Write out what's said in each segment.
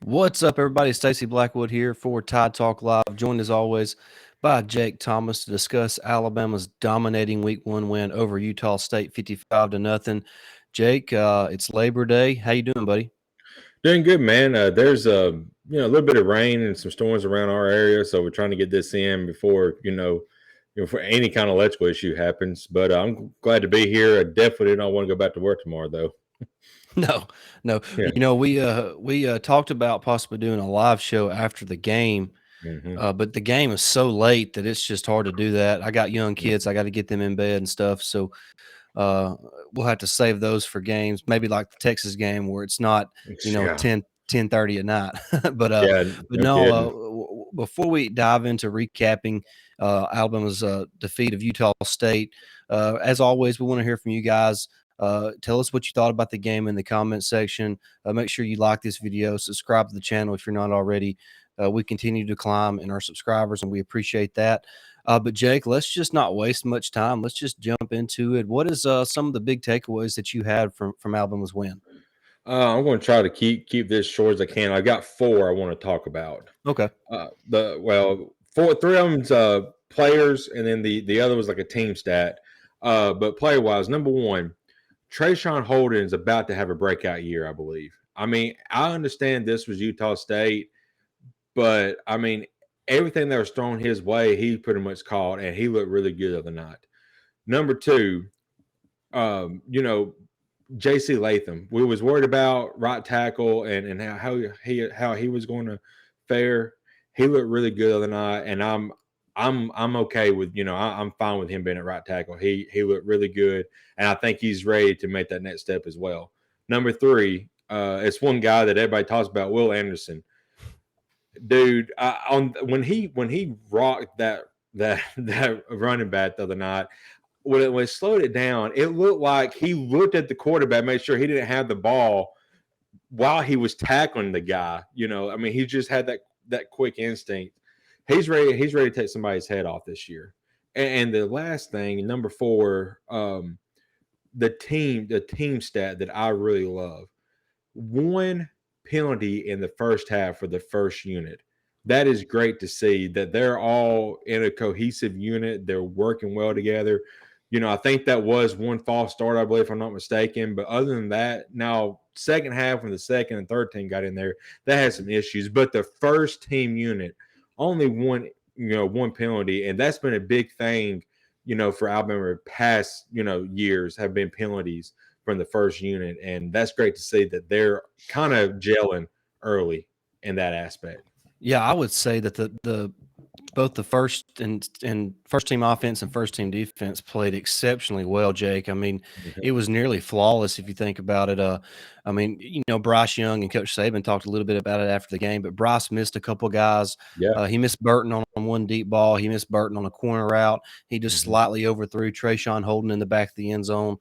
What's up, everybody? Stacey Blackwood here for Tide Talk Live, joined as always by Jake Thomas to discuss Alabama's dominating Week 1 win over Utah State, 55-0. Jake, it's Labor Day. How you doing, buddy? Doing good, man. There's a little bit of rain and some storms around our area, so we're trying to get this in before before any kind of electrical issue happens. But I'm glad to be here. I definitely don't want to go back to work tomorrow, though. No, no. Yeah. We talked about possibly doing a live show after the game, hmm but the game is so late that it's just hard to do that. I got young kids; I got to get them in bed and stuff. So uh, we'll have to save those for games, maybe like the Texas game where it's not, Yeah. 10:30 at night. but Yeah. but No no, kidding. before we dive into recapping Alabama's defeat of Utah State, as always, we want to hear from you guys. Tell us what you thought about the game in the comment section. Make sure you like this video, subscribe to the channel if you're not already. We continue to climb in our subscribers, and we appreciate that. But Jake, let's just not waste much time. Let's just jump into it. What is some of the big takeaways that you had from Alabama's win? I'm going to try to keep this short as I can. I got four I want to talk about. Okay. Three of them's players, and then the other was like a team stat. But player wise, number one, Trayshawn Holden is about to have a breakout year, I believe. I mean, I understand this was Utah State, but I mean, everything that was thrown his way, he pretty much caught, and he looked really good the other night. Number two, um, you know, JC Latham. We was worried about right tackle and how he was going to fare. He looked really good the other night, and I'm okay with I'm fine with him being at right tackle. He looked really good, and I think he's ready to make that next step as well. Number three, it's one guy that everybody talks about, Will Anderson. Dude, when he rocked that running back the other night, when it slowed it down, it looked like he looked at the quarterback, made sure he didn't have the ball while he was tackling the guy. I mean, he just had that quick instinct. He's ready. He's ready to take somebody's head off this year. And the last thing, number four, the team stat that I really love: one penalty in the first half for the first unit. That is great to see that they're all in a cohesive unit. They're working well together. I think that was one false start, I believe, if I'm not mistaken. But other than that, now second half when the second and third team got in there, that had some issues. But the first team unit only one penalty, and that's been a big thing, for Alabama past years have been penalties from the first unit, and that's great to see that they're kind of gelling early in that aspect. Yeah, I would say that the both the first first team offense and first team defense played exceptionally well, Jake. I mean, Mhm. it was nearly flawless if you think about it. I mean, Bryce Young and Coach Saban talked a little bit about it after the game, but Bryce missed a couple guys. Yeah. He missed Burton on one deep ball. He missed Burton on a corner route. He just hmm slightly overthrew Trayshawn Holden in the back of the end zone,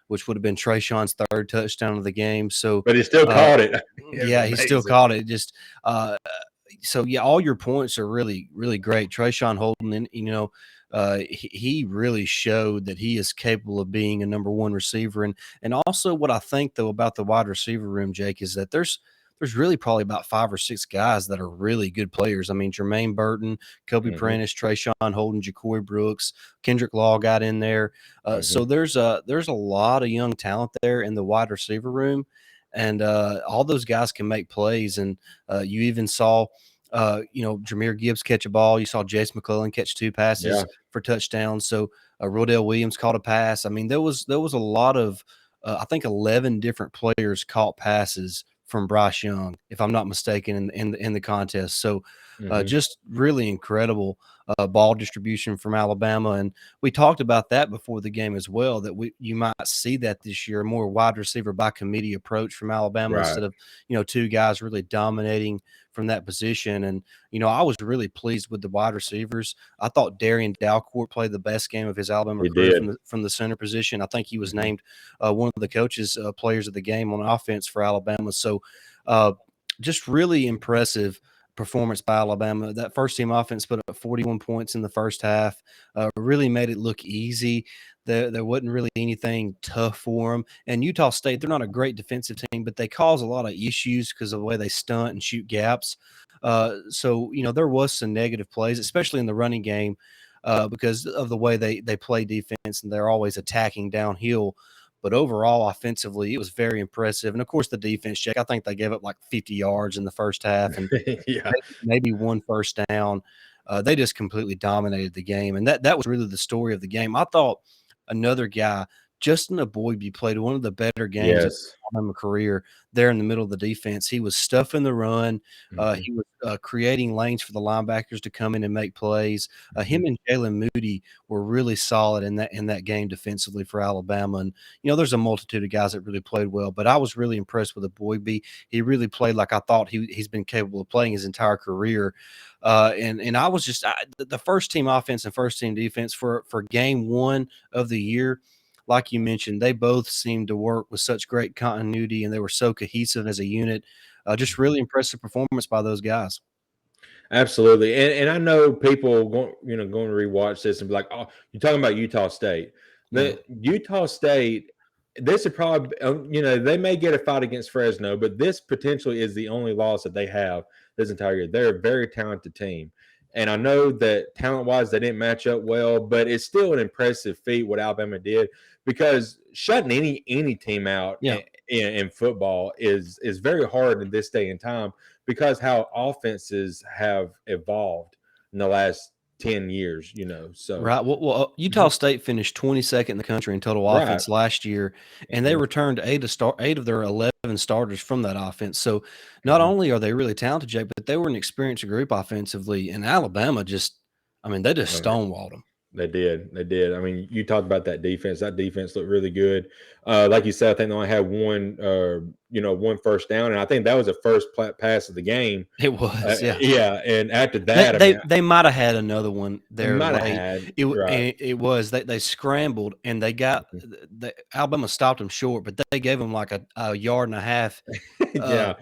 which would have been Trayshawn's third touchdown of the game. So, But he still uh, caught it. It was yeah, he still amazing. caught it. Just uh, so yeah, all your points are really, really great. Trayshawn Holden, and he really showed that he is capable of being a number one receiver. And also what I think though about the wide receiver room, Jake, is that there's really probably about 5 or 6 guys that are really good players. I mean, Jermaine Burton, Kobe hmm Prentice, Trayshawn Holden, Ja'Cory Brooks, Kendrick Law got in there. So hmm there's a lot of young talent there in the wide receiver room, and all those guys can make plays. And you even saw Jameer Gibbs catch a ball. You saw Jace McClellan catch 2 passes Yeah. for touchdowns. So Rodell Williams caught a pass. I mean, there was a lot of I think 11 different players caught passes from Bryce Young, if I'm not mistaken, in the contest. So hmm just really incredible ball distribution from Alabama, and we talked about that before the game as well. That you might see that this year, a more wide receiver by committee approach from Alabama Right. instead of 2 guys really dominating from that position. And I was really pleased with the wide receivers. I thought Darian Dalcourt played the best game of his Alabama He career did. from the center position. I think he was hmm named one of the coaches' players of the game on offense for Alabama. So just really impressive performance by Alabama. That first team offense put up 41 points in the first half, really made it look easy. There wasn't really anything tough for them. And Utah State, they're not a great defensive team, but they cause a lot of issues because of the way they stunt and shoot gaps. So, there was some negative plays, especially in the running game, because of the way they play defense and they're always attacking downhill. But overall, offensively, it was very impressive. And of course, the defense, Jake, I think they gave up like 50 yards in the first half and Yeah. maybe one first down. They just completely dominated the game. And that was really the story of the game. I thought another guy, Justin Aboybe, played one of the better games in his Yes. Alabama career there in the middle of the defense. He was stuffing the run. Mhm. He was creating lanes for the linebackers to come in and make plays. Him Mhm. and Jalen Moody were really solid in that game defensively for Alabama. And there's a multitude of guys that really played well, but I was really impressed with Aboybe. He really played like I thought he's been capable of playing his entire career. And I was the first team offense and first team defense for game one of the year. Like you mentioned, they both seemed to work with such great continuity, and they were so cohesive as a unit. Just really impressive performance by those guys. Absolutely, and I know people going to rewatch this and be like, "Oh, you're talking about Utah State." Yeah. The Utah State, this is probably they may get a fight against Fresno, but this potentially is the only loss that they have this entire year. They're a very talented team, and I know that talent wise they didn't match up well, but it's still an impressive feat what Alabama did because shutting any team out Yeah. in football is very hard in this day and time because how offenses have evolved in the last 10 years, So, Right. Well, Utah mhm, State finished 22nd in the country in total right. offense last year, and they Hmm. returned eight of their 11 starters from that offense. So not Hmm. only are they really talented, Jake, but they were an experienced group offensively. And Alabama they just Oh, yeah. stonewalled them. They did. They did. I mean, you talked about that defense. That defense looked really good. Like you said, I think they only had one first down, and I think that was the first pass of the game. It was, yeah. Yeah, and after They that, I they mean, they might have had another one they there might have late. had right. It was they scrambled and they got the Alabama stopped them short, but they gave them like a yard and a half uh Yeah,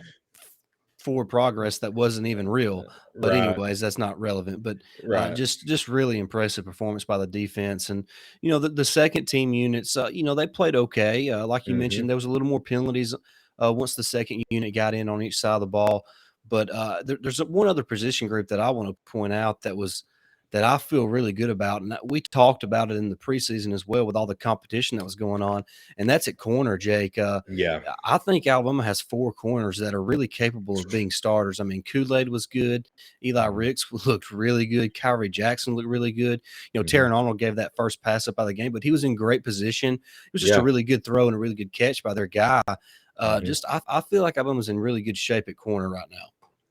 forward progress that wasn't even real. But right, anyways, that's not relevant. But right. just really impressive performance by the defense, and the second team units. They played okay. Like you Hmm. mentioned, there was a little more penalties once the second unit got in on each side of the ball. But there's one other position group that I want to point out that I feel really good about, and we talked about it in the preseason as well with all the competition that was going on, and that's at corner, Jake. Yeah. I think Alabama has four corners that are really capable of being starters. I mean, Kool-Aid was good. Eli Hmm. Ricks looked really good. Kyrie Jackson looked really good. Hmm. Taron Arnold gave that first pass up out of the game, but he was in great position. It was just a Yeah. really good throw and a really good catch by their guy. Hmm. I feel like Alabama's in really good shape at corner right now.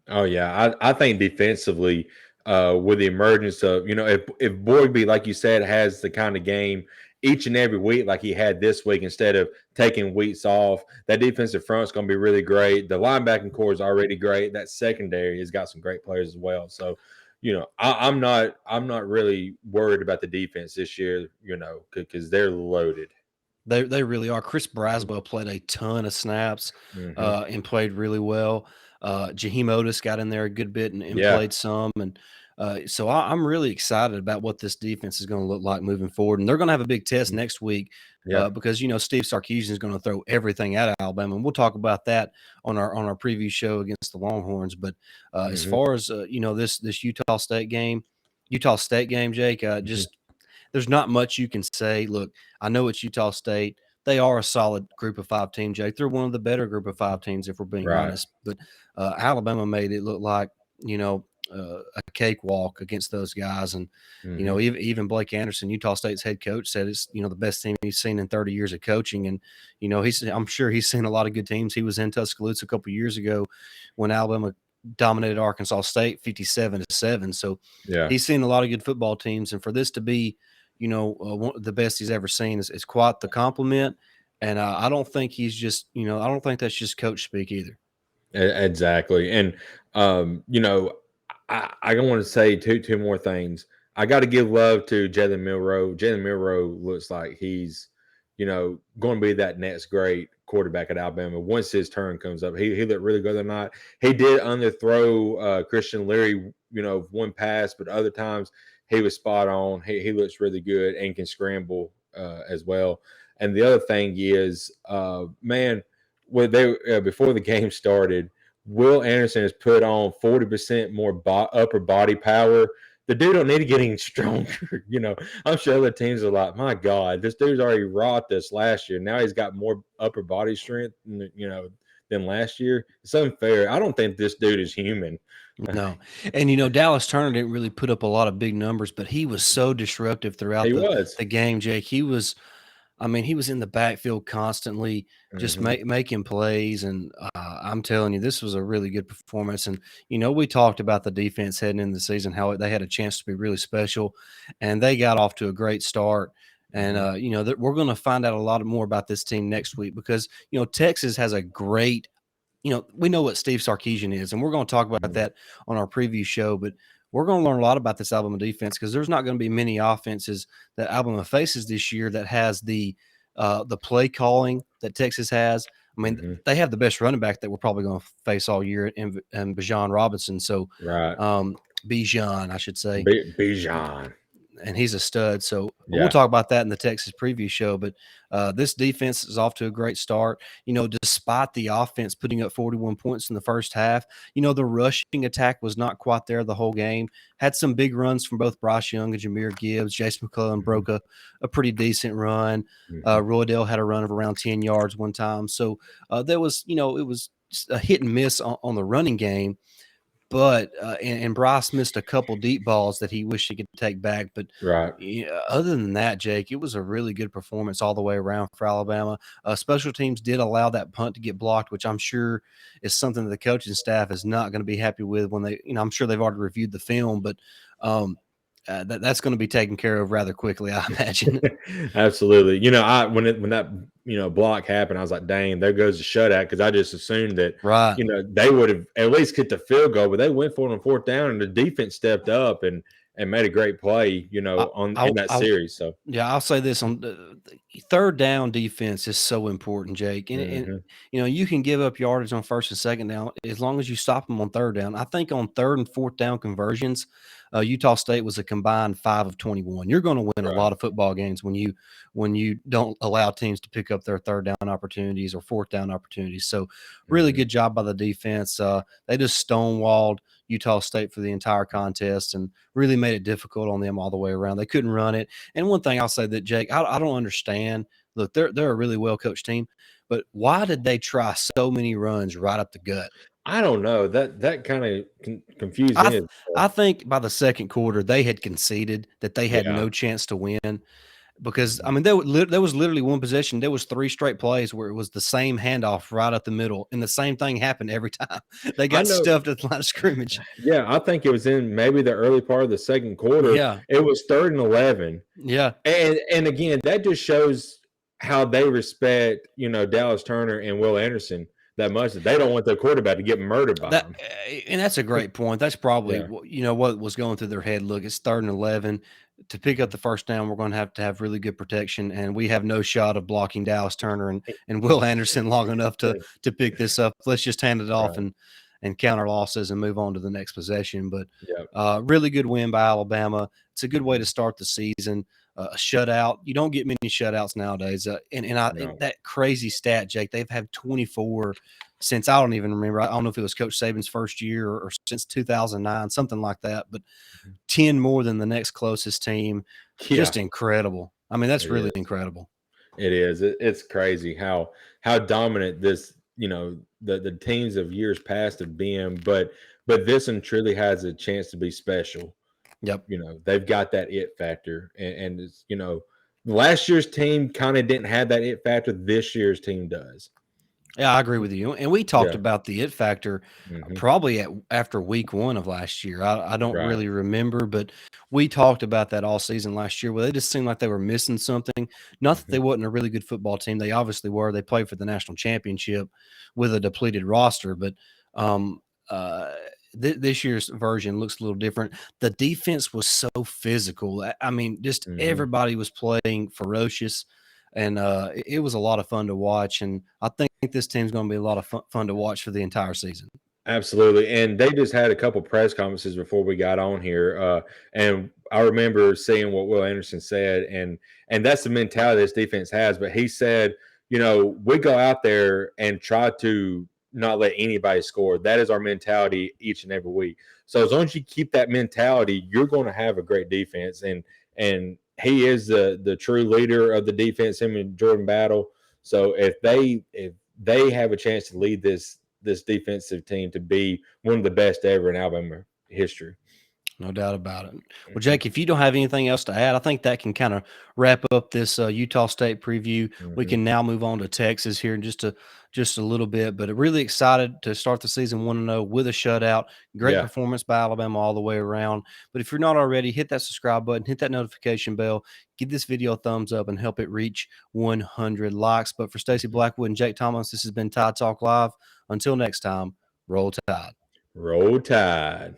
Oh yeah, I think defensively, with the emergence of if Boydby, like you said, has the kind of game each and every week like he had this week instead of taking weeks off, that defensive front is going to be really great. The linebacking core is already great. That secondary has got some great players as well. So, I'm not really worried about the defense this year, because they're loaded. They really are. Chris Braswell played a ton of snaps, Hmm. and played really well. Jaheim Otis got in there a good bit and Yeah. played some, and so I'm really excited about what this defense is going to look like moving forward. And they're going to have a big test next week, Yeah. because Steve Sarkisian is going to throw everything at Alabama, and we'll talk about that on our preview show against the Longhorns. But as Hmm. far as this Utah State game, Jake, Hmm. just there's not much you can say. Look, I know it's Utah State. They are a solid group of five team, Jake. They're one of the better group of five teams, if we're being Right. honest. But Alabama made it look like, a cakewalk against those guys. And, Hmm. even Blake Anderson, Utah State's head coach, said it's, the best team he's seen in 30 years of coaching. And, I'm sure he's seen a lot of good teams. He was in Tuscaloosa a couple of years ago when Alabama dominated Arkansas State 57-7. So Yeah. he's seen a lot of good football teams. And for this to be, the best he's ever seen is quite the compliment. And I don't think I don't think that's just coach speak either. Exactly. And I don't want to say two more things. I got to give love to Jalen Milroe. Jalen Milroe looks like he's, going to be that next great quarterback at Alabama. Once his turn comes up, he looked really good or not. He did underthrow Christian Leary, one pass, but other times he was spot on. He looks really good and can scramble as well. And the other thing is, man, when they before the game started, Will Anderson has put on 40% more upper body power. The dude don't need to get any stronger. I'm sure other teams are like, my God, this dude's already wrought this last year. Now he's got more upper body strength, than last year. It's unfair. I don't think this dude is human. No. And Dallas Turner didn't really put up a lot of big numbers, but he was so disruptive throughout He the was. the game, Jake. He was in the backfield constantly, just Hmm. making plays, and I'm telling you, this was a really good performance. And we talked about the defense heading into the season, how they had a chance to be really special, and they got off to a great start. And Hmm. we're going to find out a lot more about this team next week because Texas has a great we know what Steve Sarkisian is, and we're going to talk about Hmm. that on our preview show. But we're going to learn a lot about this Alabama defense because there's not going to be many offenses that Alabama faces this year that has the play calling that Texas has. I mean, Hmm. they have the best running back that we're probably going to face all year in Bijan Robinson. So, Right. Bijan, I should say, Bijan. and he's a stud. So we'll Yeah. talk about that in the Texas preview show. But this defense is off to a great start. Despite the offense putting up 41 points in the first half, the rushing attack was not quite there the whole game. Had some big runs from both Bryce Young and Jameer Gibbs. Jason McClellan Hmm. broke a pretty decent run. Hmm. Roydell had a run of around 10 yards one time. So there was, it was a hit and miss on the running game. But and Bryce missed a couple deep balls that he wished he could take back. But Right. other than that, Jake, it was a really good performance all the way around for Alabama. Special teams did allow that punt to get blocked, which I'm sure is something that the coaching staff is not going to be happy with when they, I'm sure they've already reviewed the film, but that's going to be taken care of rather quickly, I imagine. Absolutely. When that block happened, I was like, dang, there goes the shutout, because I just assumed that Right. they would have at least get the field goal, but they went for it on fourth down, and the defense stepped up and made a great play, I, on I, in that I, series. So Yeah, I'll say this on the third down defense is so important, Jake. And hmm. you can give up yardage on first and second down as long as you stop them on third down. I think on third and fourth down conversions, Utah State was a combined 5 of 21. You're going to win a Right. lot of football games when you don't allow teams to pick up their third down opportunities or fourth down opportunities. So really Hmm. good job by the defense. They just stonewalled Utah State for the entire contest and really made it difficult on them all the way around. They couldn't run it. And one thing I'll say that, Jake, I don't understand. Look, they're a really well coached team, but why did they try so many runs right up the gut? I don't know, that kind of confused I me. th- I think by the second quarter they had conceded that they had Yeah. no chance to win because Mhm. there was literally one possession. There was 3 straight plays where it was the same handoff right up the middle, and the same thing happened every time. They I got know. stuffed at the line of scrimmage. Yeah, I think it was in maybe the early part of the second quarter. Yeah, It was 3rd and 11. yeah. And again, that just shows how they respect, Dallas Turner and Will Anderson that much, that they don't want their quarterback to get murdered by That them. and that's a great point. That's probably Yeah. what was going through their head. Look, it's 3rd and 11. To pick up the first down, we're going to have really good protection, and we have no shot of blocking Dallas Turner and Will Anderson long enough to pick this up. Let's just hand it off Right. and count our losses and move on to the next possession. But Yeah. really good win by Alabama. It's a good way to Mhm. start the season. A shutout. You don't get many shutouts nowadays. And No. that crazy stat, Jake. They've had 24 since I don't even remember. I don't know if it was Coach Saban's first year or since 2009, something like that. But Mhm. 10 more than the next closest team. Yeah, Just incredible. I mean, that's it really is. incredible. It is. It's crazy how dominant this, the teams of years past have been, but this one truly has a chance to be special. Yep. They've got that it factor, and it's, last year's team kind of didn't have that it factor. This year's team does. Yeah, I agree with you. And we talked Yeah. about the it factor Hmm. probably after week 1 of last year. I don't Right. really remember, but we talked about that all season last year where they just seemed like they were missing something. Not that Hmm. they wasn't a really good football team. They obviously were. They played for the national championship with a depleted roster, but um, uh, this year's version looks a little different. The defense was so physical. I mean, just Hmm. everybody was playing ferocious. and it was a lot of fun to watch. And I think this team's going to be a lot of fun to watch for the entire season. Absolutely. And they just had a couple press conferences before we got on here. And I remember seeing what Will Anderson said, and that's the mentality this defense has. But he said, we go out there and try to not let anybody score. That is our mentality each and every week. So as long as you keep that mentality, you're going to have a great defense. And he is the true leader of the defense, him and Jordan Battle. So if they have a chance to lead this defensive team to be one of the best ever in Alabama history. No doubt about it. Well, Jake, if you don't have anything else to add, I think that can kind of wrap up this Utah State preview. We Mm-hmm. can now move on to Texas here in just a little bit. But really excited to start the season 1-0 with a shutout. Great Yeah. performance by Alabama all the way around. But if you're not already, hit that subscribe button, hit that notification bell, give this video a thumbs up, and help it reach 100 likes. But for Stacey Blackwood and Jake Thomas, this has been Tide Talk Live. Until next time, roll Tide. Roll Tide.